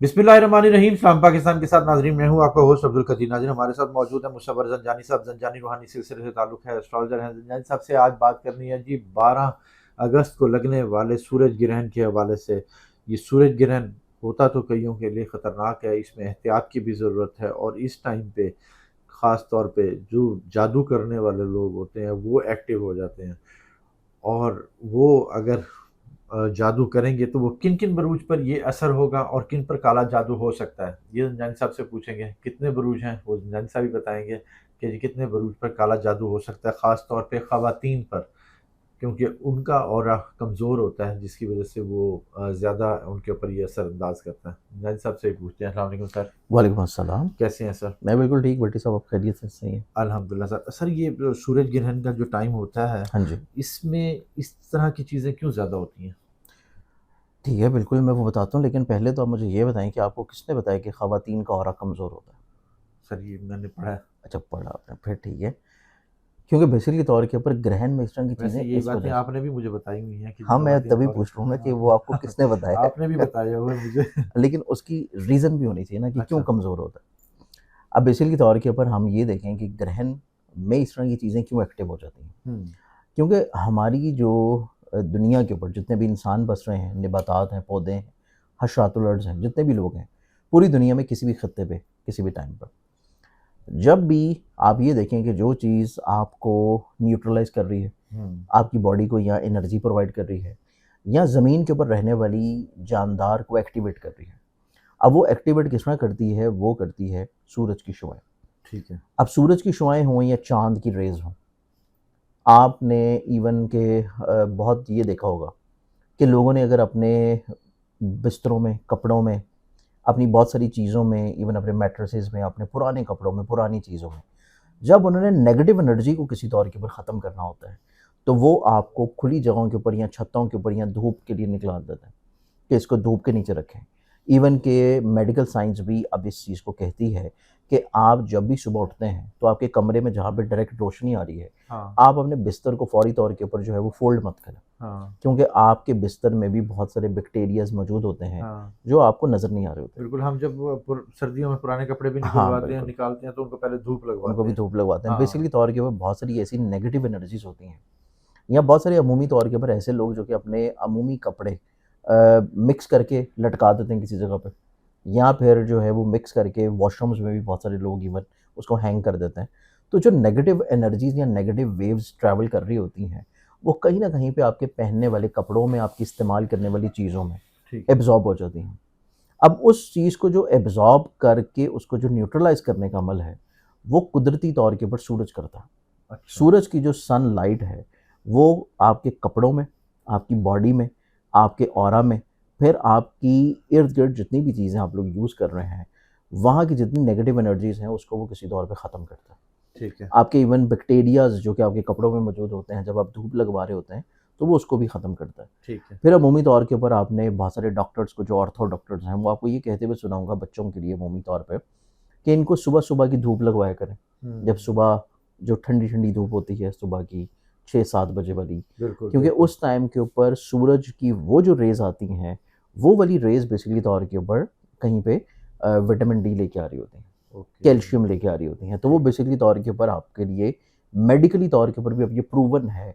बिस्मिल्लाहिर्रहमानिर्रहीम। सलाम पाकिस्तान के साथ नाजरीन, मैं हूँ आपका होस्ट अब्दुल कदीर। नाज़रीन, हमारे साथ मौजूद है मुशव्वर ज़ंजानी साहब। ज़ंजानी रूहानी सिलसिले से ताल्लुक़ है, एस्ट्रोलॉजर हैं। ज़ंजानी साहब से आज बात करनी है जी 12 अगस्त को लगने वाले सूरज ग्रहण के हवाले से। ये सूरज ग्रहण होता तो कईयों के लिए ख़तरनाक है, इसमें एहतियात की भी ज़रूरत है। और इस टाइम पे ख़ास तौर पे जो जादू करने वाले लोग होते हैं वो एक्टिव हो जाते हैं। और वो अगर जादू करेंगे तो वो किन किन बरूज पर ये असर होगा और किन पर काला जादू हो सकता है, ये ज़ंजानी साहब से पूछेंगे। कितने बरूज हैं वो ज़ंजानी साहब ही बताएंगे कि जी कितने बरूज पर काला जादू हो सकता है, ख़ास तौर पे ख़वातीन पर, क्योंकि उनका ऑरा कमज़ोर होता है जिसकी वजह से वो ज़्यादा उनके ऊपर ये असर अंदाज करता है। ज़ंजानी साहब से ही पूछते हैं। अस्सलाम वालेकुम सर। वालेकुम अस्सलाम। कैसे हैं सर? मैं बिल्कुल ठीक, भट्टी साहब आप खैरियत से सही हैं? अल्हम्दुलिल्लाह सर। सर ये जो सूरज ग्रहण का जो टाइम होता है, हाँ जी, इसमें इस तरह की चीज़ें क्यों ज़्यादा होती हैं? ठीक है, बिल्कुल मैं वो बताता हूँ, लेकिन पहले तो आप मुझे ये बताएँ कि आपको किसने बताया कि ख़वातीन का ऑरा कमज़ोर होता है? सर ये मैंने पढ़ा है। अच्छा, पढ़ा आपने, फिर ठीक है। क्योंकि बेसिकली तौर के ऊपर ग्रहण में इस तरह की वैसे चीज़ें यही इस बातें वजह से। आपने भी मुझे बताई हुई हैं कि हाँ, मैं ख़वातीन तभी का पूछ रहा हूँ ना कि वो आपको हाँ, किसने बताया आपने भी है? बताया हुआ है मुझे। लेकिन उसकी रीज़न भी होनी चाहिए ना कि क्यों अच्छा। कमज़ोर होता है। अब बेसिकली तौर के ऊपर हम ये देखें कि ग्रहण में इस तरह की चीज़ें क्यों एक्टिव हो जाती हैं। हुँ, क्योंकि हमारी जो दुनिया के ऊपर जितने भी इंसान बस रहे हैं, नबातात हैं, पौधे हैं, हशरातुल अर्ज़ हैं, जितने भी लोग हैं, पूरी दुनिया में किसी भी खत्ते पे, किसी भी टाइम पर, जब भी आप ये देखें कि जो चीज़ आपको न्यूट्रलाइज़ कर रही है, हुँ, आपकी बॉडी को या एनर्जी प्रोवाइड कर रही है, या ज़मीन के ऊपर रहने वाली जानदार को एक्टिवेट कर रही है। अब वो एक्टिवेट किस तरह करती है? वो करती है सूरज की शुआएँ। ठीक है। अब सूरज की शुआएँ हों या चाँद की रेज़ हों, आपने इवन के बहुत ये देखा होगा कि लोगों ने अगर अपने बिस्तरों में, कपड़ों में, अपनी बहुत सारी चीज़ों में, इवन अपने मैट्रेसेस में, अपने पुराने कपड़ों में, पुरानी चीज़ों में, जब उन्होंने नेगेटिव एनर्जी को किसी तौर के ऊपर ख़त्म करना होता है, तो वो आपको खुली जगहों के ऊपर या छतों के ऊपर या धूप के लिए निकला देते हैं कि इसको धूप के नीचे रखें। इवन के मेडिकल साइंस भी अब इस चीज़ को कहती है कि आप जब भी सुबह उठते हैं, तो आपके कमरे में जहाँ पे डायरेक्ट रोशनी आ रही है, हाँ, आप अपने बिस्तर को फ़ौरी तौर के ऊपर जो है वो फ़ोल्ड मत करें। हाँ, क्योंकि आपके बिस्तर में भी बहुत सारे बैक्टीरियाज़ मौजूद होते हैं, हाँ। जो आपको नज़र नहीं आ रहे होते। बिल्कुल, हम जब सर्दियों में पुराने कपड़े भी हाँ, निकलवाते हैं, बिल्कुल, निकालते हैं तो उनको पहले धूप उनको लगवाते भी हैं। धूप लगवाते हैं। हाँ, बेसिकली तौर के ऊपर बहुत सारी ऐसी नेगेटिव एनर्जीज़ होती हैं, या बहुत सारे अमूमी तौर के ऊपर ऐसे लोग जो कि अपने अमूमी कपड़े मिक्स करके लटका देते हैं किसी जगह पे, या फिर जो है वो मिक्स करके वॉशरूम्स में भी बहुत सारे लोग इवन उसको हैंग कर देते हैं। तो जो नेगेटिव एनर्जीज़ या नेगेटिव वेव्स ट्रैवल कर रही होती हैं, वो कहीं न कहीं पे आपके पहनने वाले कपड़ों में, आपकी इस्तेमाल करने वाली चीज़ों में ठीक है। एब्ज़ॉर्ब हो जाती हैं। अब उस चीज़ को जो एब्ज़ॉर्ब करके उसको जो न्यूट्रलाइज़ करने का अमल है, वो कुदरती तौर के ऊपर सूरज करता है। अच्छा, सूरज की जो सनलाइट है, वो आपके कपड़ों में, आपकी बॉडी में, आपके ऑरा में, फिर आपकी इर्द-गिर्द जितनी भी चीज़ें आप लोग यूज़ कर रहे हैं, वहाँ की जितनी नेगेटिव एनर्जीज़ हैं, उसको वो किसी तौर पे ख़त्म करता है। ठीक है। आपके इवन बैक्टीरियाज़ जो कि आपके कपड़ों में मौजूद होते हैं, जब आप धूप लगवा रहे होते हैं, तो वो उसको भी ख़त्म करता है। ठीक है। फिर अमूमी तौर के ऊपर आपने बहुत सारे डॉक्टर्स को, जो ऑर्थो डॉक्टर्स हैं, वो आपको ये कहते हुए सुना होगा बच्चों के लिए अमूमी तौर पे कि इनको सुबह-सुबह की धूप लगवाया करें। जब हुँ, सुबह जो ठंडी-ठंडी धूप होती है सुबह की 6-7 बजे वाली, बिल्कुल, क्योंकि बिल्कुल। उस टाइम के ऊपर सूरज की वो जो रेज़ आती हैं, वो वाली रेज़ बेसिकली तौर के ऊपर कहीं पे विटामिन डी लेके आ रही होती हैं, ओके, कैल्शियम लेके आ रही होती हैं। तो वो ठीक है। बेसिकली तौर के ऊपर आपके लिए मेडिकली तौर के ऊपर भी अब ये प्रूवन है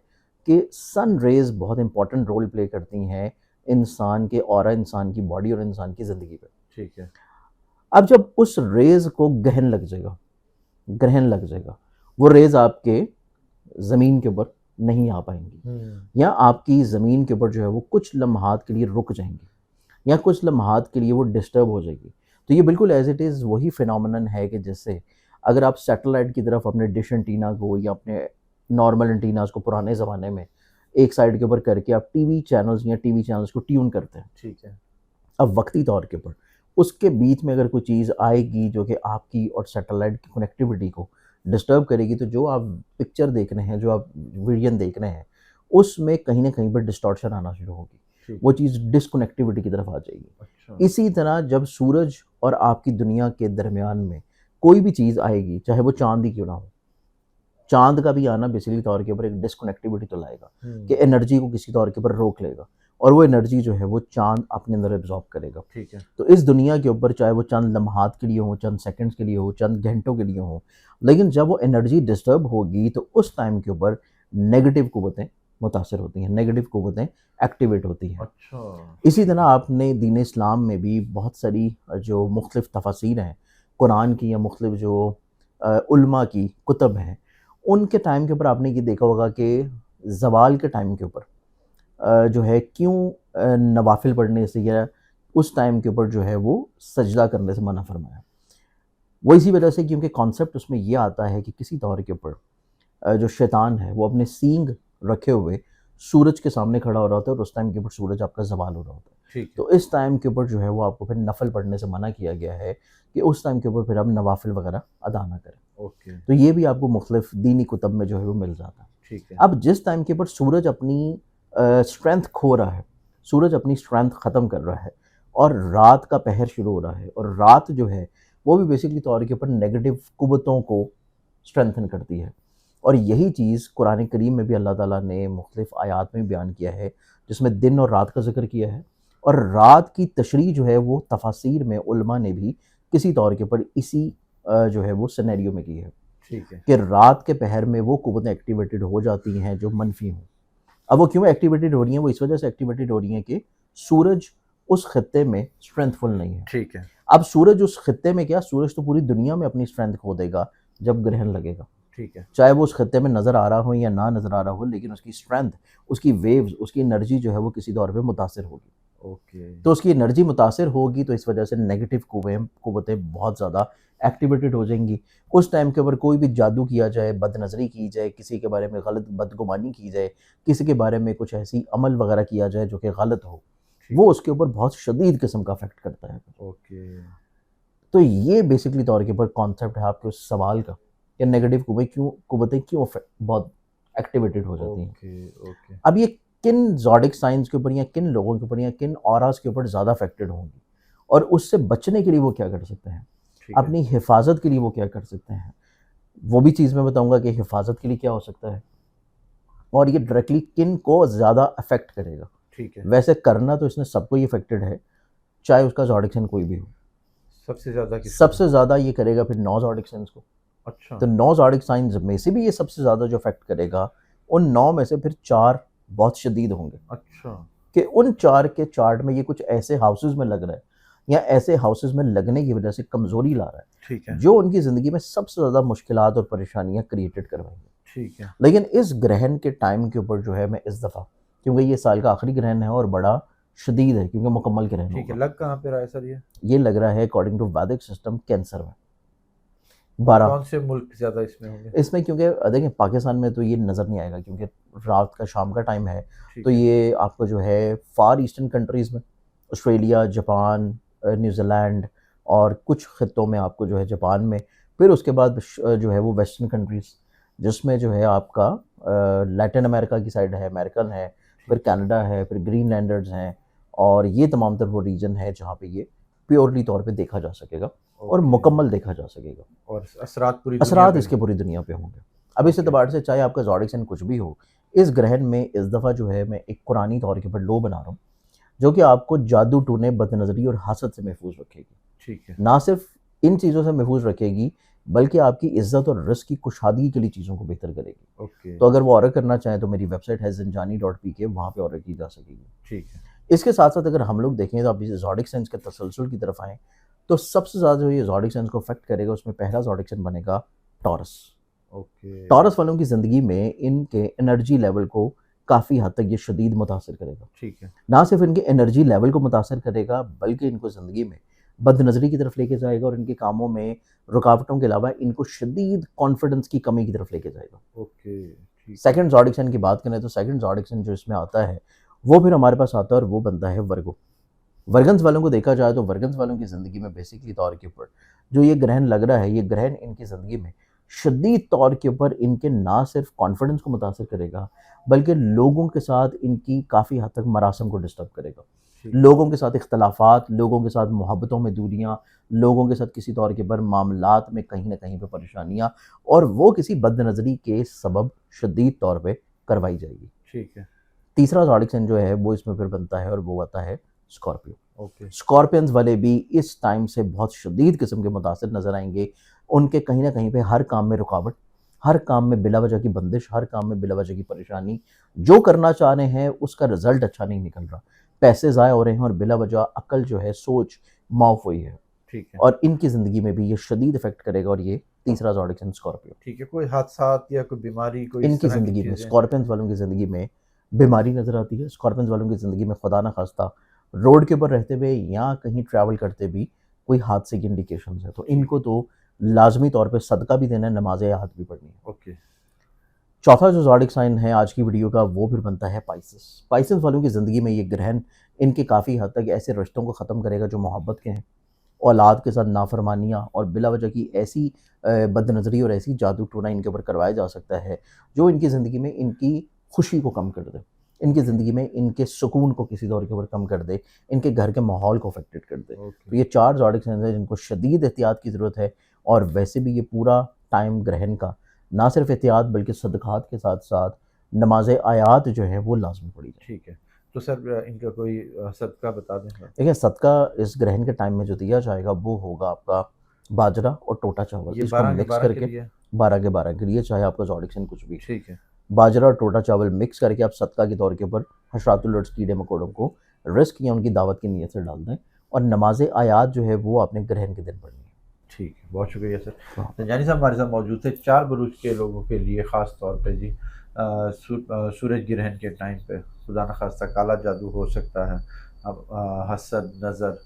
कि सन रेज़ बहुत इम्पोर्टेंट रोल प्ले करती हैं इंसान के ऑरा, इंसान की बॉडी और इंसान की ज़िंदगी पे। ठीक है। अब जब उस रेज़ को ग्रहण लग जाएगा, वो रेज़ आपके ज़मीन के ऊपर नहीं आ पाएँगी, हुँ, या आपकी ज़मीन के ऊपर जो है वो कुछ लम्हात के लिए रुक जाएँगी, या कुछ लम्हात के लिए वो डिस्टर्ब हो जाएगी। तो ये बिल्कुल एज़ इट इज़ वही फ़िनोमेनन है कि जैसे अगर आप सैटेलाइट की तरफ अपने डिश एंटीना को या अपने नॉर्मल एंटीनाज़ को पुराने ज़माने में एक साइड के ऊपर करके आप टीवी चैनल्स को ट्यून करते हैं। ठीक है। अब वक़्ती तौर के ऊपर उसके बीच में अगर कोई चीज़ आएगी जो कि आपकी और सैटेलाइट की कनेक्टिविटी को डिस्टर्ब करेगी, तो जो आप पिक्चर देख रहे हैं, जो आप विज़न देख रहे हैं, उसमें कहीं न कहीं पर डिस्टॉर्शन आना शुरू होगी। ठीक वो है। चीज़ डिसकनेक्टिविटी की तरफ आ अच्छा, जाएगी। इसी तरह जब सूरज और आपकी दुनिया के दरमियान में कोई भी चीज़ आएगी, चाहे वो चाँद ही क्यों ना हो, चाँद का भी आना बेसिकली तौर के ऊपर एक डिसकनेक्टिविटी तो लाएगा कि हुँ, एनर्जी को किसी तौर के ऊपर रोक लेगा। और वो एनर्जी जो है वो चाँद अपने अंदर एब्जॉर्ब करेगा। ठीक है। तो इस दुनिया के ऊपर चाहे वो चंद लम्हात के लिए हो, चंद सेकंड्स के लिए हो, चंद घंटों के लिए हो, लेकिन जब वो एनर्जी डिस्टर्ब होगी तो उस टाइम के ऊपर नेगेटिव कुव्वतें मुतासिर होती हैं, नेगेटिव कुव्वतें एक्टिवेट होती हैं। अच्छा। इसी तरह आपने दीन इस्लाम में भी बहुत सारी जो मुख्तलिफ तफासीर हैं, कुरान की या मुख्तलिफ जो उलमा की कुतब हैं, उनके टाइम के ऊपर आपने ये देखा होगा कि ज़वाल के टाइम के ऊपर जो है क्यों नवाफिल पढ़ने से या उस टाइम के ऊपर जो है वो सजदा करने से मना फरमाया। वो इसी वजह से क्योंकि कॉन्सेप्ट उसमें ये आता है कि किसी दौर के ऊपर जो शैतान है वो अपने सींग रखे हुए सूरज के सामने खड़ा हो रहा होता है और उस टाइम के ऊपर सूरज आपका ज़वाल हो रहा होता है। ठीक है। तो इस टाइम के ऊपर जो है वो आपको फिर नफल पढ़ने से मना किया गया है कि उस टाइम के ऊपर फिर आप नवाफिल वगैरह अदा ना करें। ओके। तो ये भी आपको मुख्तलिफ दीनी कुतब में जो है वो मिल जाता है। ठीक है। अब जिस टाइम के ऊपर सूरज अपनी स्ट्रेंथ खो रहा है, सूरज अपनी स्ट्रेंथ ख़त्म कर रहा है और रात का पहर शुरू हो रहा है, और रात जो है वो भी बेसिकली तौर के ऊपर नेगेटिव कुव्वतों को स्ट्रेंथन करती है। और यही चीज़ कुरान करीम में भी अल्लाह ताला ने मुख्तलिफ आयात में बयान किया है, जिसमें दिन और रात का ज़िक्र किया है। और रात की तशरीह जो है वो तफासीर में उलमा ने भी किसी तौर के ऊपर इसी जो है वो सिनेरियो में की है ठीक है। कि रात के पहर में वो कुव्वतें एक्टिवेटेड हो जाती हैं जो मनफी हों। अब वो क्यों एक्टिवेटेड हो रही हैं? वो इस वजह से एक्टिवेटेड हो रही हैं कि सूरज उस खित्ते में स्ट्रेंथफुल नहीं है। ठीक है। अब सूरज उस खित्ते में क्या, सूरज तो पूरी दुनिया में अपनी स्ट्रेंथ खो देगा जब ग्रहण लगेगा। ठीक है। चाहे वो उस खित्ते में नज़र आ रहा हो या ना नज़र आ रहा हो, लेकिन उसकी स्ट्रेंथ, उसकी वेव्स, उसकी एनर्जी जो है वो किसी दौर पे मुतासिर होगी। ओके। तो उसकी एनर्जी मुतासिर होगी तो इस वजह से नेगेटिव कुव्वतें बहुत ज़्यादा एक्टिवेटेड हो जाएंगी। उस टाइम के ऊपर कोई भी जादू किया जाए, बदनज़री की जाए, किसी के बारे में गलत बदगुमानी की जाए, किसी के बारे में कुछ ऐसी अमल वगैरह किया जाए जो कि गलत हो, ठीक। वो उसके ऊपर बहुत शदीद किस्म का इफेक्ट करता है। ओके। तो ये बेसिकली तौर के ऊपर कॉन्सेप्ट है आपके उस सवाल का कि नेगेटिव कुव्वतें क्यों बहुत एक्टिवेटेड हो जाती हैं। ओके। ओके। अब ये किन ज़ोडिक साइंस के ऊपर या किन लोगों के ऊपर या किन ऑरास के ऊपर ज़्यादा अफेक्टेड होंगी और उससे बचने के लिए वो क्या कर सकते हैं, ठीक है। अपनी हिफाजत के लिए वो क्या कर सकते हैं, वो भी चीज़ मैं बताऊंगा कि हिफाजत के लिए क्या हो सकता है और ये डायरेक्टली किन को ज़्यादा अफेक्ट करेगा। ठीक है। वैसे करना तो इसने सबको ही अफेक्टेड है, चाहे उसका ज़ोडिक साइन कोई भी हो। सबसे ज़्यादा किसको? सबसे ज़्यादा ये करेगा फिर 9 ज़ोडिक साइंस को। अच्छा। तो 9 ज़ोडिक साइंस में से भी ये सबसे ज़्यादा जो अफेक्ट करेगा, उन 9 में से फिर 4 बहुत शदीद होंगे अच्छा। कि उन 4 के चार्ट में ये कुछ ऐसे हाउसेस में लग रहा है या ऐसे हाउसेस में लगने की वजह से कमज़ोरी ला रहा है, ठीक है। जो उनकी ज़िंदगी में सबसे ज़्यादा मुश्किलात और परेशानियाँ क्रिएटेड करवाएंगे। ठीक है। लेकिन इस ग्रहण के टाइम के ऊपर जो है मैं इस दफ़ा, क्योंकि ये साल का आखिरी ग्रहण है और बड़ा शदीद है क्योंकि मुकम्मल ग्रहण ठीक है। होगा, लग कहाँ पे रहा है सर ये? ये लग रहा है अकॉर्डिंग टू वैदिक सिस्टम कैंसर में। और 12 कौन से मुल्क ज़्यादा इसमें होंगे? इसमें, क्योंकि देखिए पाकिस्तान में तो ये नज़र नहीं आएगा क्योंकि रात का शाम का टाइम है। ठीक तो है। ये आपको जो है फार ईस्टर्न कंट्रीज़ में, ऑस्ट्रेलिया, जापान, न्यूजीलैंड और कुछ खित्तों में आपको जो है जापान में, फिर उसके बाद जो है वो वेस्टर्न कंट्रीज़ जिसमें जो है आपका लैटिन अमेरिका की साइड है, अमेरिकन है, फिर ठीक है। कनाडा है, फिर ग्रीनलैंडर्स हैं, और ये तमाम तर वो रीजन है जहाँ पे ये प्योरली तौर पे देखा जा सकेगा और ओके। मुकम्मल देखा जा सकेगा। और असरात पूरी दुनिया असरात पे इसके होंगे। पूरी दुनिया पे होंगे। अब इस ओके। एतबार से चाहे आपका ज़ोडिक साइन कुछ भी हो, इस ग्रहण में इस दफ़ा जो है मैं एक कुरानी तौर के ऊपर लो बना रहा हूँ, जो कि आपको जादू टूने, बदनज़री और हसद से महफूज रखेगी। ठीक है। ना सिर्फ इन चीज़ों से महफूज रखेगी, बल्कि आपकी इज़्ज़त और रिज़्क की कुशादगी के लिए चीज़ों को बेहतर करेगी। ओके। तो अगर वो ऑर्डर करना चाहें तो मेरी वेबसाइट है ज़िंजानी.pk, वहाँ पे ऑर्डर की जा सकेगी। ठीक है। इसके साथ-साथ अगर हम लोग देखें तो आप इस ज़ोडिक साइंस के तसलसल की तरफ आएँ, तो सबसे ज़्यादा जो ये ज़ोडिक साइंस को अफ़ेक्ट करेगा, उसमें पहला ज़ोडिक साइन बनेगा टॉरस। ओके। टॉरस वालों की ज़िंदगी में इनके एनर्जी लेवल को काफ़ी हद तक ये शदीद मुतासिर करेगा। ठीक है। ना सिर्फ इनके एनर्जी लेवल को मुतासिर करेगा, बल्कि इनको ज़िंदगी में बदनज़री की तरफ लेके जाएगा और इनके कामों में रुकावटों के अलावा इनको शदीद कॉन्फिडेंस की कमी की तरफ लेके जाएगा। ओके। ठीक है। सेकंड ज़ोडिक साइन की बात करें तो सेकंड ज़ोडिक साइन जो इसमें आता है, वो फिर हमारे पास आता है और वो बनता है वर्गो। वर्गन्स वालों को देखा जाए तो वर्गन्स वालों की ज़िंदगी में बेसिकली तौर के ऊपर जो ये ग्रहण लग रहा है, ये ग्रहण इनकी ज़िंदगी में शदीद तौर के ऊपर इनके ना सिर्फ कॉन्फिडेंस को मुतासिर करेगा, बल्कि लोगों के साथ इनकी काफ़ी हद तक मरासम को डिस्टर्ब करेगा। ठीक। लोगों के साथ इख्तलाफात, लोगों के साथ मोहब्बतों में दूरियाँ, लोगों के साथ किसी तौर के ऊपर मामलात में कहीं न कहीं पे परेशानियाँ, और वो किसी बदनज़री के सबब शदीद तौर पे करवाई जाएगी। ठीक है। तीसरा ज़ोडिक साइन जो है वो इसमें फिर बनता है और वो आता है स्कॉर्पियो। ओके। स्कॉर्पियंस वाले भी इस टाइम से बहुत शदीद किस्म के मुतासिर नज़र आएंगे। उनके कहीं ना कहीं पे हर काम में रुकावट, हर काम में बिला वजह की बंदिश, हर काम में बिला वजह की परेशानी, जो करना चाह रहे हैं उसका रिजल्ट अच्छा नहीं निकल रहा, पैसे ज़ाया हो रहे हैं और बिला वजह अकल जो है, सोच माफ हुई है। ठीक है। और इनकी ज़िंदगी में भी ये शदीद इफेक्ट करेगा। और ये तीसरा ज़ोडिक साइन स्कॉर्पियो, ठीक है, कोई हादसात या कोई बीमारी, कोई इस इनकी तरह की ज़िंदगी में, चीज़ें? स्कॉर्पियंस वालों की ज़िंदगी में बीमारी नज़र आती है। स्कॉर्पियंस वालों की ज़िंदगी में खुदा ना खास्ता रोड के ऊपर रहते हुए या कहीं ट्रैवल करते भी कोई हादसे की इंडिकेशंस है, तो इनको तो लाजमी तौर पे सदका भी देना है, नमाज याद भी पढ़नी है। ओके। चौथा जो ज़ोडिक साइन है आज की वीडियो का वो फिर बनता है पाइसेस। पाइसेस वालों की ज़िंदगी में ये ग्रहण इनके काफ़ी हद तक ऐसे रिश्तों को ख़त्म करेगा जो मोहब्बत के हैं, औलाद के साथ नाफरमानियाँ और बिला वजह की ऐसी बदनज़री और ऐसी जादू टोना इनके ऊपर करवाया जा सकता है जो इनकी ज़िंदगी में इनकी खुशी को कम कर दे, इनकी ज़िंदगी में इनके सुकून को किसी दौर के ऊपर कम कर दे, इनके घर के माहौल को अफेक्टेड कर दे। तो ओके। ये 4 ज़ोडिक साइंस हैं जिनको शदीद एहतियात की ज़रूरत है। और वैसे भी ये पूरा टाइम ग्रहण का ना सिर्फ एहतियात बल्कि सदक़ात के साथ साथ नमाज़ आयात जो है वो लाज़मी पढ़ी जाए। ठीक है। तो सर इनका कोई सदका बता दें सर? देखिए, सदका इस ग्रहण के टाइम में जो दिया जाएगा वो होगा आपका बाजरा और टोटा चावल, ये इसको 12 के मिक्स 12 के करके लिए? 12 के 12 के लिए, चाहे आपका ज़ोडिक साइन कुछ भी। ठीक है। बाजरा और टोटा चावल मिक्स करके आप सदका के तौर के ऊपर हशरातुल अर्ज़ कीड़े मकोड़ों को रिस्क या उनकी दावत की नीयत से डाल दें। और नमाज आयात जो है वो आपने ग्रहण के दिन पढ़नी है। ठीक है, बहुत शुक्रिया सर। हाँ। संजानी साहब हमारे साथ मौजूद थे 4 बरूज के लोगों के लिए ख़ास तौर पे जी। सूरज ग्रहण के टाइम पे खुदा न खास्ता काला जादू हो सकता है, अब हसद, नज़र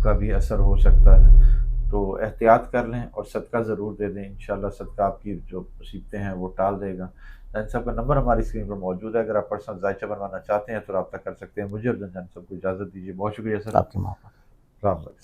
का भी असर हो सकता है, तो एहतियात कर लें और सदका ज़रूर दे दें। इंशाल्लाह सदका आपकी जो मुसीबतें हैं वो टाल देगा। जन साहब का नंबर हमारी स्क्रीन पर मौजूद है, अगर आप पर्सनल जायचा बनवाना चाहते हैं तो रब्ता कर सकते हैं। मुझे और जन साहब को इजाज़त दीजिए। बहुत शुक्रिया सर। आपकी मोहब्बत। राम राम।